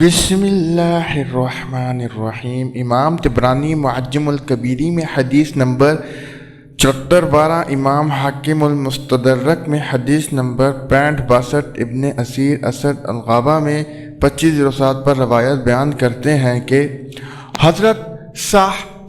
بسم اللہ الرحمن الرحیم۔ امام طبرانی معجم الکبیری میں حدیث نمبر 7412، امام حاکم المستدرک میں حدیث نمبر 6562، ابن اسیر اسد الغابہ میں 2507 پر روایت بیان کرتے ہیں کہ حضرت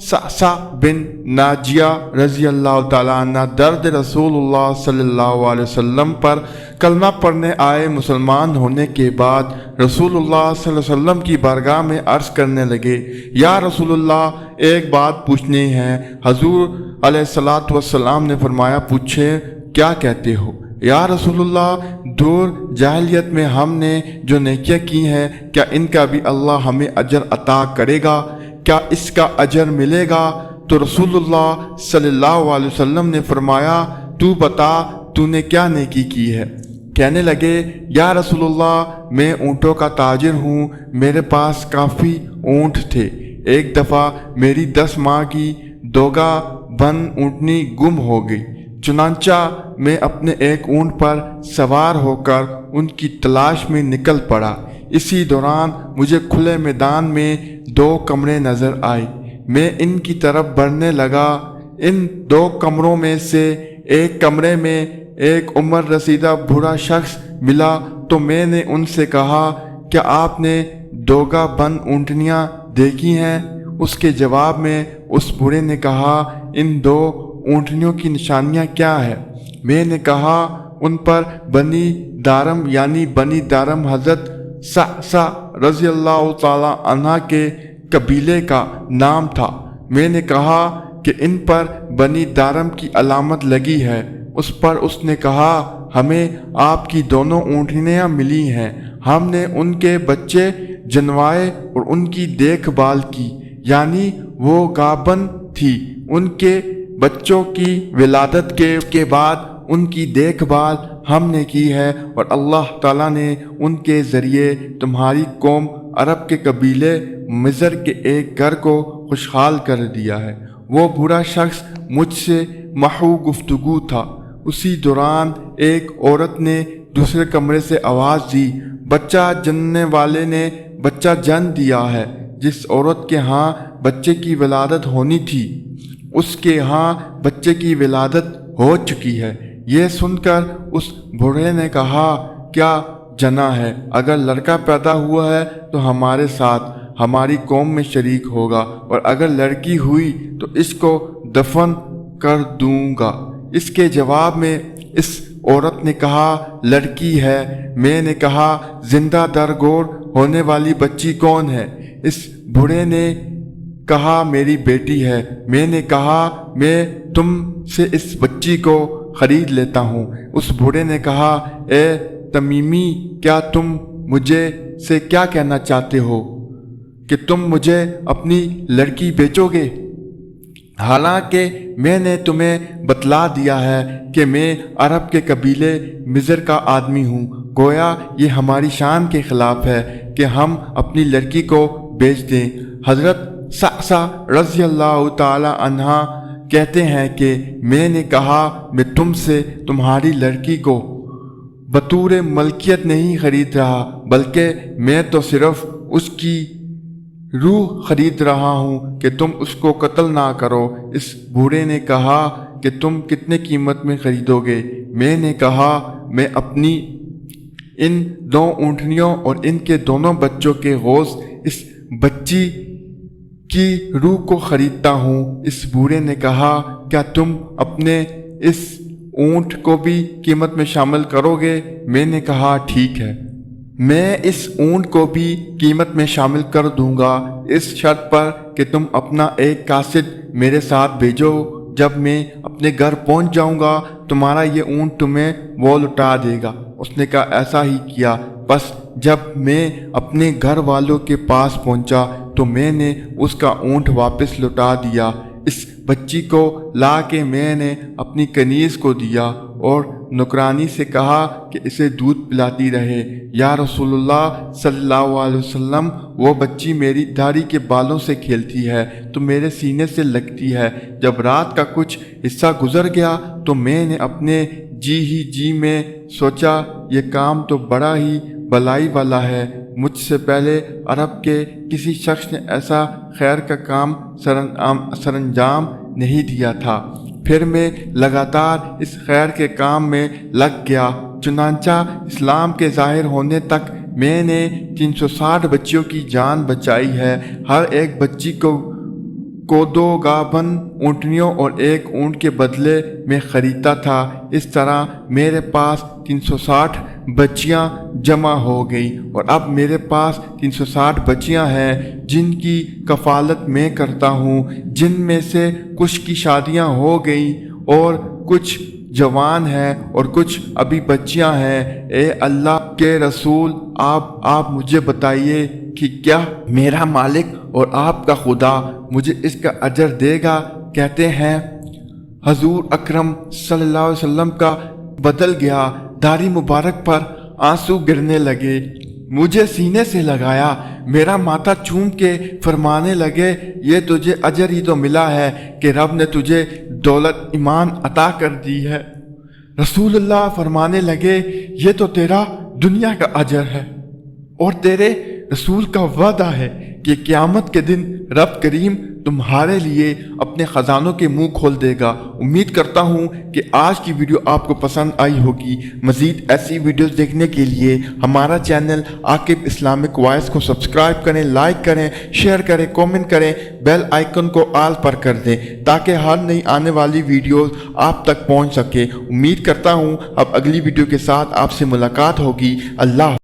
صعصع بن ناجیہ رضی اللہ تعالیٰ عنہ درد رسول اللہ صلی اللہ علیہ وسلم پر کلمہ پڑھنے آئے۔ مسلمان ہونے کے بعد رسول اللہ صلی اللہ علیہ وسلم کی بارگاہ میں عرض کرنے لگے، یا رسول اللہ، ایک بات پوچھنی ہے۔ حضور علیہ الصلاۃ والسلام نے فرمایا، پوچھے، کیا کہتے ہو؟ یا رسول اللہ، دور جاہلیت میں ہم نے جو نیکیاں کی ہیں، کیا ان کا بھی اللہ ہمیں اجر عطا کرے گا؟ کیا اس کا اجر ملے گا؟ تو رسول اللہ صلی اللہ علیہ وسلم نے فرمایا، تو بتا، تو نے کیا نیکی کی ہے؟ کہنے لگے، یا رسول اللہ، میں اونٹوں کا تاجر ہوں، میرے پاس کافی اونٹ تھے۔ ایک دفعہ میری 10 ماہ کی دوگا بن اونٹنی گم ہو گئی، چنانچہ میں اپنے ایک اونٹ پر سوار ہو کر ان کی تلاش میں نکل پڑا۔ اسی دوران مجھے کھلے میدان میں 2 کمرے نظر آئے۔ میں ان کی طرف بڑھنے لگا۔ ان 2 کمروں میں سے ایک کمرے میں ایک عمر رسیدہ بوڑھا شخص ملا، تو میں نے ان سے کہا، کیا آپ نے دوگا بن اونٹنیاں دیکھی ہیں؟ اس کے جواب میں اس بوڑھے نے کہا، ان 2 اونٹنیوں کی نشانیاں کیا ہے؟ میں نے کہا، ان پر بنی دارم یعنی بنی دارم حضرت صعصع رضی اللہ تعالی عنہ کے قبیلے کا نام تھا۔ میں نے کہا کہ ان پر بنی دارم کی علامت لگی ہے۔ اس پر اس نے کہا، ہمیں آپ کی دونوں اونٹنیاں ملی ہیں، ہم نے ان کے بچے جنوائے اور ان کی دیکھ بھال کی، یعنی وہ گابن تھی۔ ان کے بچوں کی ولادت کے بعد ان کی دیکھ بھال ہم نے کی ہے، اور اللہ تعالیٰ نے ان کے ذریعے تمہاری قوم عرب کے قبیلے مضر کے ایک گھر کو خوشحال کر دیا ہے۔ وہ بوڑھا شخص مجھ سے محو گفتگو تھا۔ اسی دوران ایک عورت نے دوسرے کمرے سے آواز دی، بچہ جننے والے نے بچہ جن دیا ہے۔ جس عورت کے ہاں بچے کی ولادت ہونی تھی، اس کے ہاں بچے کی ولادت ہو چکی ہے۔ یہ سن کر اس بوڑھے نے کہا، کیا جنا ہے؟ اگر لڑکا پیدا ہوا ہے تو ہمارے ساتھ ہماری قوم میں شریک ہوگا، اور اگر لڑکی ہوئی تو اس کو دفن کر دوں گا۔ اس کے جواب میں اس عورت نے کہا، لڑکی ہے۔ میں نے کہا، زندہ درگور ہونے والی بچی کون ہے؟ اس بوڑھے نے کہا، میری بیٹی ہے۔ میں نے کہا، میں تم سے اس بچی کو خرید لیتا ہوں۔ اس بوڑھے نے کہا، اے تمیمی، کیا تم مجھے سے کیا کہنا چاہتے ہو کہ تم مجھے اپنی لڑکی بیچو گے؟ حالانکہ میں نے تمہیں بتلا دیا ہے کہ میں عرب کے قبیلے مضر کا آدمی ہوں۔ گویا یہ ہماری شان کے خلاف ہے کہ ہم اپنی لڑکی کو بیچ دیں۔ حضرت صعصع رضی اللہ تعالی عنہ کہتے ہیں کہ میں نے کہا، میں تم سے تمہاری لڑکی کو بطور ملکیت نہیں خرید رہا، بلکہ میں تو صرف اس کی روح خرید رہا ہوں کہ تم اس کو قتل نہ کرو۔ اس بوڑھے نے کہا کہ تم کتنے قیمت میں خریدو گے؟ میں نے کہا، میں اپنی ان 2 اونٹنیوں اور ان کے دونوں بچوں کے گوشت اس بچی کی روح کو خریدتا ہوں۔ اس بوڑھے نے کہا، کیا تم اپنے اس اونٹ کو بھی قیمت میں شامل کرو گے؟ میں نے کہا، ٹھیک ہے، میں اس اونٹ کو بھی قیمت میں شامل کر دوں گا، اس شرط پر کہ تم اپنا ایک قاصد میرے ساتھ بھیجو۔ جب میں اپنے گھر پہنچ جاؤں گا، تمہارا یہ اونٹ تمہیں وہ لوٹا دے گا۔ اس نے کہا، ایسا ہی کیا۔ بس جب میں اپنے گھر والوں کے پاس پہنچا تو میں نے اس کا اونٹ واپس لوٹا دیا۔ اس بچی کو لا کے میں نے اپنی کنیز کو دیا اور نوکرانی سے کہا کہ اسے دودھ پلاتی رہے۔ یا رسول اللہ صلی اللہ علیہ وسلم، وہ بچی میری داڑھی کے بالوں سے کھیلتی ہے تو میرے سینے سے لگتی ہے۔ جب رات کا کچھ حصہ گزر گیا تو میں نے اپنے جی میں سوچا، یہ کام تو بڑا ہی بلائی والا ہے، مجھ سے پہلے عرب کے کسی شخص نے ایسا خیر کا کام سر انجام نہیں دیا تھا۔ پھر میں لگاتار اس خیر کے کام میں لگ گیا، چنانچہ اسلام کے ظاہر ہونے تک میں نے 360 بچیوں کی جان بچائی ہے۔ ہر ایک بچی کو 2 گابن اونٹنیوں اور 1 اونٹ کے بدلے میں خریدتا تھا۔ اس طرح میرے پاس 360 بچیاں جمع ہو گئی، اور اب میرے پاس 360 بچیاں ہیں جن کی کفالت میں کرتا ہوں، جن میں سے کچھ کی شادیاں ہو گئیں اور کچھ جوان ہیں اور کچھ ابھی بچیاں ہیں۔ اے اللہ کے رسول، آپ مجھے بتائیے کہ کیا میرا مالک اور آپ کا خدا مجھے اس کا اجر دے گا؟ کہتے ہیں حضور اکرم صلی اللہ علیہ وسلم کا بدل گیا، داڑھی مبارک پر آنسو گرنے لگے، مجھے سینے سے لگایا، میرا ماتھا چوم کے فرمانے لگے، یہ تجھے اجر ہی تو ملا ہے کہ رب نے تجھے دولت ایمان عطا کر دی ہے۔ رسول اللہ فرمانے لگے، یہ تو تیرا دنیا کا اجر ہے، اور تیرے رسول کا وعدہ ہے کہ قیامت کے دن رب کریم تمہارے لیے اپنے خزانوں کے منہ کھول دے گا۔ امید کرتا ہوں کہ آج کی ویڈیو آپ کو پسند آئی ہوگی۔ مزید ایسی ویڈیوز دیکھنے کے لیے ہمارا چینل عاقب اسلامک وائس کو سبسکرائب کریں، لائک کریں، شیئر کریں، کومنٹ کریں، بیل آئیکن کو آل پر کر دیں تاکہ ہر نئی آنے والی ویڈیوز آپ تک پہنچ سکے۔ امید کرتا ہوں اب اگلی ویڈیو کے ساتھ آپ سے ملاقات ہوگی۔ اللہ